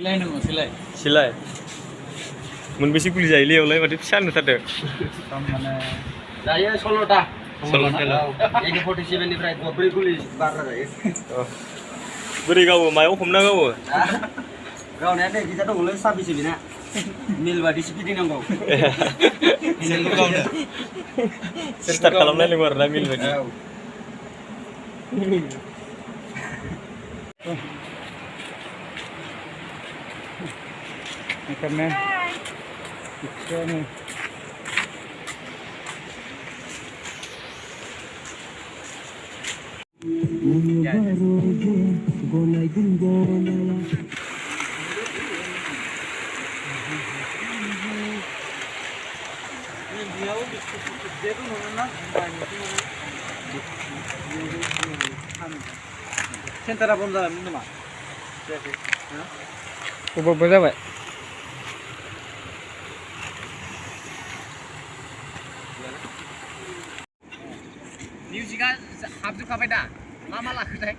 सिलाय मोनबेसे गुलि जायो लेयावलाय माथो फिसा नुथारदों जायो 16टा 16टा AK-47 निफ्राय 4 गुलि बारा जायो बोरै गावो मायाव हमना गावो गावनाया नै गिजा दङलै साबिसे बिना मिल बादि फिदिंनांगौ स्टार्ट खालामनायनांगौ आरोना मिल बादि karena ini Sentra bom jalan ini mah. Ubah berapa? Musika habजुबखाबाय दा मा मा लाखोथाय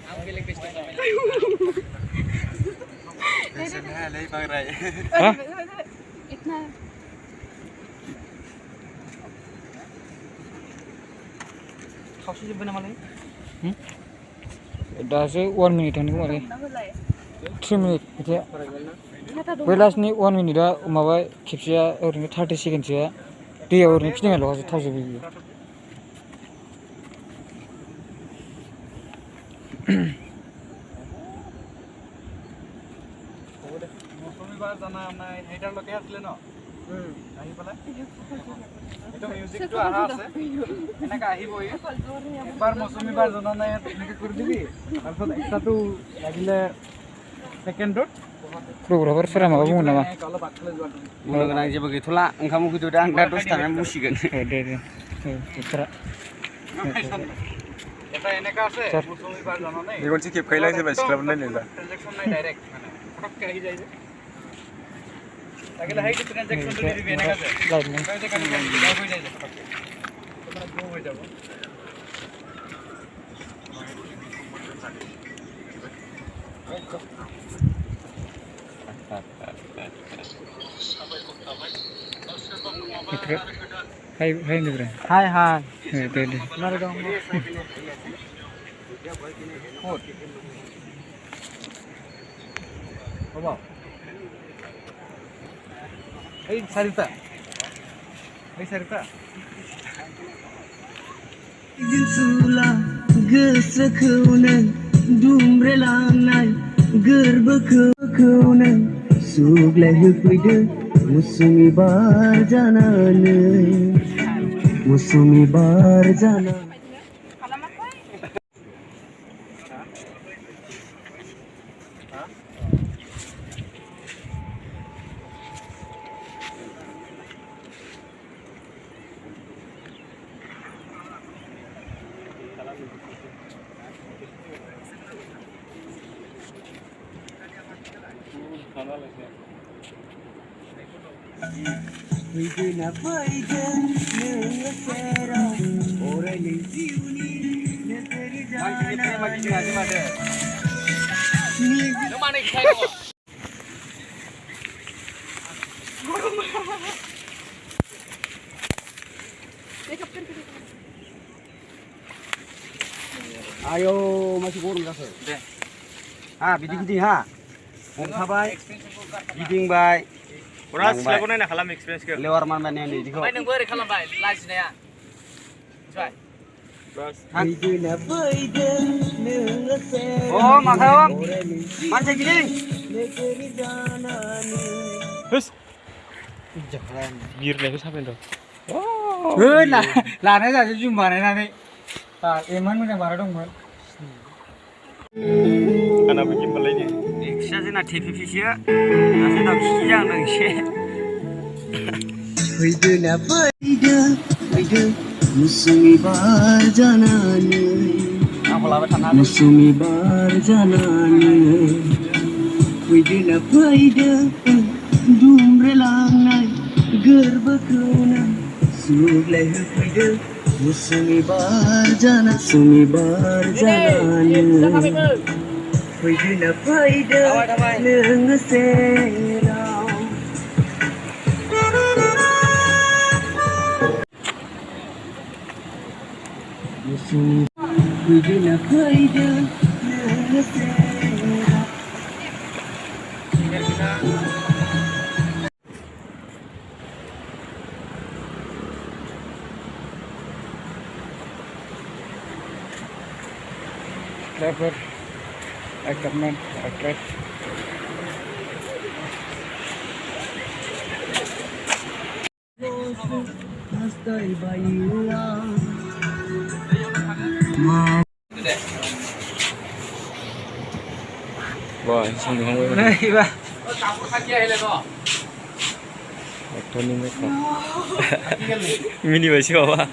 आं बेलेग बेस्ट बेसनहालै बांद्राय हा इतना खावसे जोबबाय नामालै दासो 1 मिनिट थांदों मारे 3 मिनिट बिदि बेलासनि 1 मिनिटआ माबा खेबसेया ओरैनो 30 सेकेन्डसोआ दैयाव ओरैनो फिदिंनायल'सो थावजोबो बियो মৌসুমীবাৰ জানা নাই হেইটাৰ লগে আছিলে ন আহি পেলাই এটা মিউজিকটো আহা আছে এনেকা আহিবই এবাৰ মৌসুমীবাৰ জানা নাই এনেকে কৰি দিবি তাৰপিছত একটাটো লাগিলে সেকেন্ডত प्रग्रामारफोरा माबा बुङो नामा बुंनो गोनां जेबो गैथ'ला ओंखाम उखैदों आं दा दसे थानानै बुंसिगोन दे बोथोरा এটা এনেকা আছে মৌসুমীবাৰ জানা নাই मेगनसे खेबखायलाय सोरबा सिख्लाफोर नायनोब्ला ট্রানজাকশন নাই ডাইরেক্ট মানে ফটককে আহি যায় যে লাগিলে হাই ট্রানজাকশন তো দিবি এনেকা আছে কাইতে কানে গায় হই যায় যে ফটককে তোমরা গো হয়ে যাব हाय हाय निब्रा हाय हाय दे मारे दं बाबा এই সারিতা जिनसुला गोसोखौनो दुमब्रेलांनाय गोरबोखौनो सुग्लायहोफैदो मौसुमि बार जाना Fैदोना फैदो नोङो सेराव अरायनि जिउनि नोजोर ayo masih gurung kasih deh bidik ha हमखाबाय गिदिंबाय पुरा सिख्लाखौ नायना खालाम एक्सपिरियेन्सखौ लेवार मान माने नै इदिखौ नोंबो ओरै खालामबाय लाजिनाया मिथिबाय बस फैदोना फैदो नोङो सेराव अ माखायाव मानसि गिदिं नोगोरि जानानै होस बिरनायखौ साफायन र' लानाय जासे जुम बानायनानै एमान मोजां बानाय दंमोन आंनाबो गिम्बालायनो फिसा जोंना टेपिपिसो दासो दाउ खिखि जाहांदों एसे फैदोना फैदो मौसुमि बार जानानै आंखौ लाबाय थानो मौसुमि बार जानानै फैदोना फैदो दुमब्रेलांनाय गोरबोखौनो सुग्लायहोफैदो मौसुमी बार जानानै फैदोना फैदो नोङो सेराव मौसुमी फैदोना फैदो नोङो सेराव driver, equipment, address. Hastay bayılan Wah, sungguh kamu. Nah, iya. Waktu ini mereka. Mini masih apa?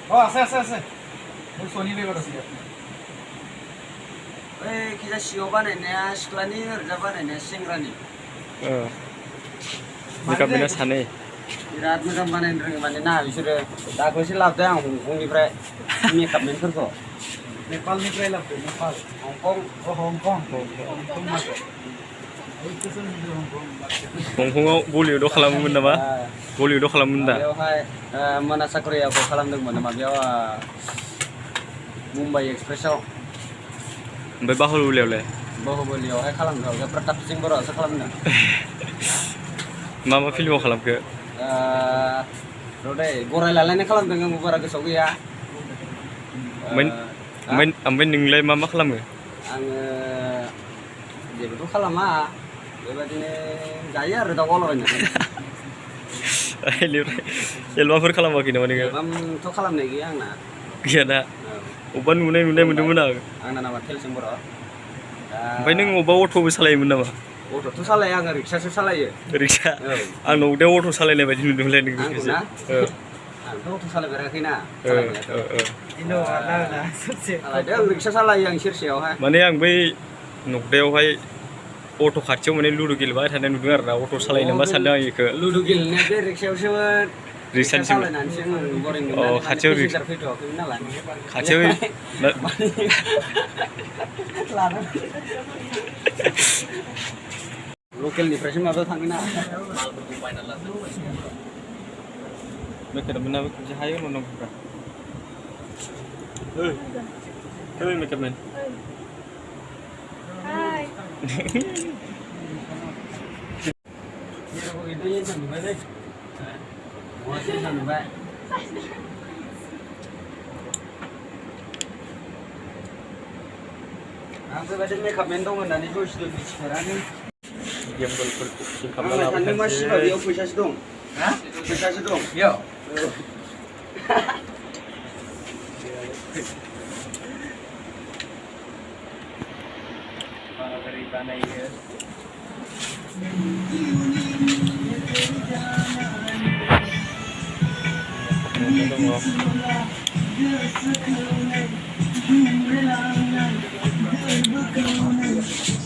Oh, আছে सोनी बेगर আছে ओइ किजा सियाव बानायनाया सिख्लानि ओरजा बानायनाया सेंग्रानि Mereka bina sana. बिराद मोजां बानायनो रोङो माने ना बिसोरो दाख्लैसो लाबोदों आं हंकंनिफ्राय मेकआपमेनफोरखौ नेपालनिफ्राय लाबोदों नेपाल हंकं हंकं Hongkongaव बलिउडआव खालामोमोन नामा? बलिउडआव खालामोमोन दा? बेवहाय मानास साकरियाखौ खालामदोंमोन नामा बेयाव मुम्बाइ एक्सप्रेसआव ओमफ्राय बाहुबलियावलाय? बाहुबलियावहाय खालामदों प्रताप सिंह बर'आसो खालामदों मा फिल्माव खालामखो? रदै गराय लालायनाय खालामदों आंबो बारा गोसोआव गैया ओमफ्राय नोंलाय मा खालामो? आङो जेबोथ' खालामा बेबायदिनो जायो आरो दाउ गावलाबायनानै एलबामफोर खालामाखै नामा नोङो? एलबामथ' खालामनाय गैया आंना गैया दा? अबेबा नुनाय मोन्दोंमोन आं आंना नामा थेलसिं बर' ओमफ्राय नों अबेबा अट'बो सालायोमोन नामा? अट'थ' सालाया आङो रिक्सासो सालायो रिक्सा? आंनाव दा अट' सालायनाय बायदि नुदोंमोनलाय नोंखौ खेबसे आंथ' अट' सालायफेराखैना सालायदों रिक्सा सालायो आं सेरसेयावहाय माने आं बै नगदायावहाय अट' खाथियाव माने लुदु गेलेबाय थानाय नुदों आरो ना अट' सालायनो मा सानदों आं बेखौ लुदु गेलेनाया बे रिक्सायावसो रिक्सानिसो सालायनानैसो बरिं मोननानै खाथियाव पेसेन्जार फैथ'वाखैमोन नालाय खाथियाव लकेलनिफ्रायसो माबायाव थाङोना मेकआपमेनाबो खेबसे हायो नंगौब्रा ओइ मेकआपमेन itu ya sampai deh mau sih sampai aku baca makeup mendong dan itu sudah bicaranya yang berperkut kamu masih bawa dia pusat dong pusat dong yo dari mana ya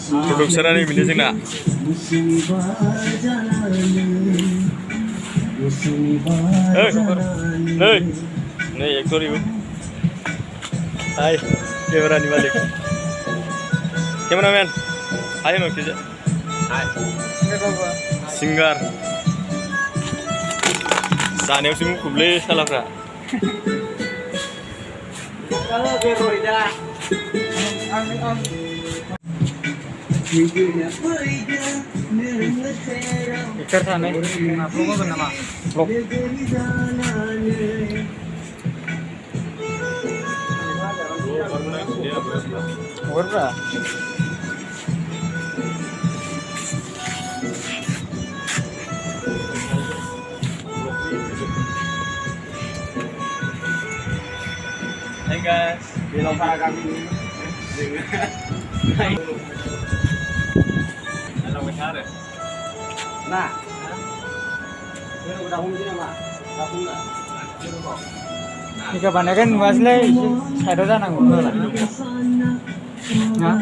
Produksinya nih ini sih nak. Nih ekor ibu. Hai, kamera nih balik. Kameramen, ayo mau kerja. Hai. Singar. Sana sih mau kubli salah kah? kalau beroida Iker sana. Vlog apa nama? Vlog. Berapa? Hai guys, belok para kami ini halo benar. nah ini udah hungki nama langsung nggak Jika banyak kan wasle saya dah nanggung lah. Nah,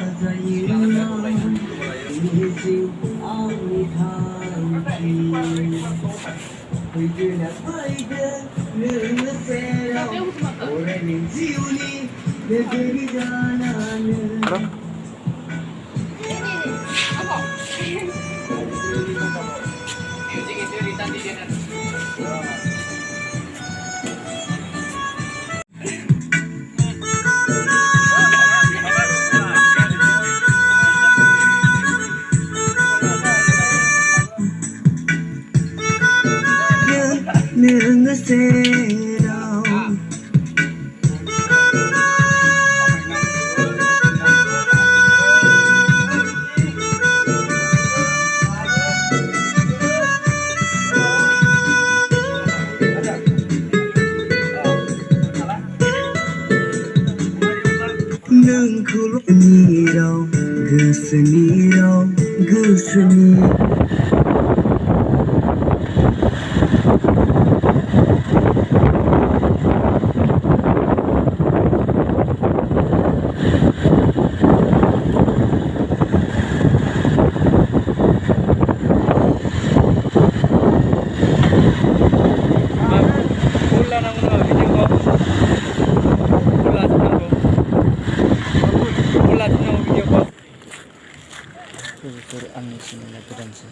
Betul angin sini lagi dan sih.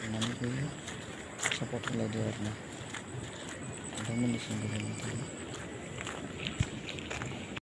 Ini gue support lagi warna. Ada mana sih